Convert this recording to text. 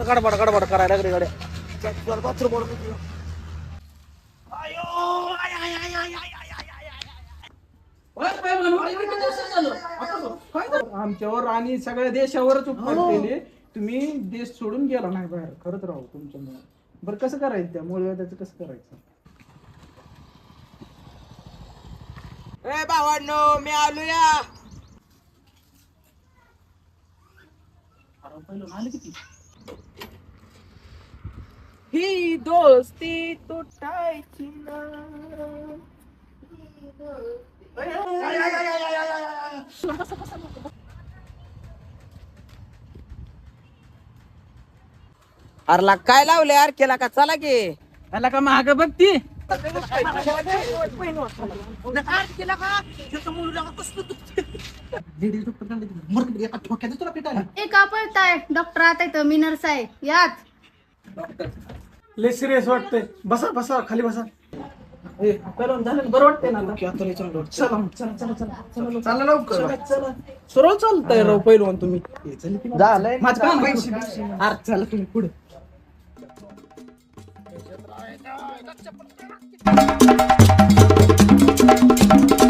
गडबड गडबड करायला लागली गाड्या. बाथरूम आमच्यावर आणि सगळ्या देशावरच उपकार केले. तुम्ही देश सोडून गेला नाही बाहेर. खरंच राहू तुमच्यामुळे. बरं कसं करायचं त्या मूळ व्याधाचं कसं करायचं? ए भावांनो मी आलो या. ही दोस्ती तुटायची ना. अरला काय लावले यार केला का चला की त्याला का महाग बघती एका पळताय डॉक्टर आता येतं मी नर्स आहे यात. लय सिरियस वाटतंय. बसा बसा खाली बसा. झालं बरं वाटतंय ना आता? चला चला चला चला चला लवकर चला. सरळ चालतंय राव पहिलवान तुम्ही. झालंय माझं काम अरे चला तुम्ही पुढे. ना.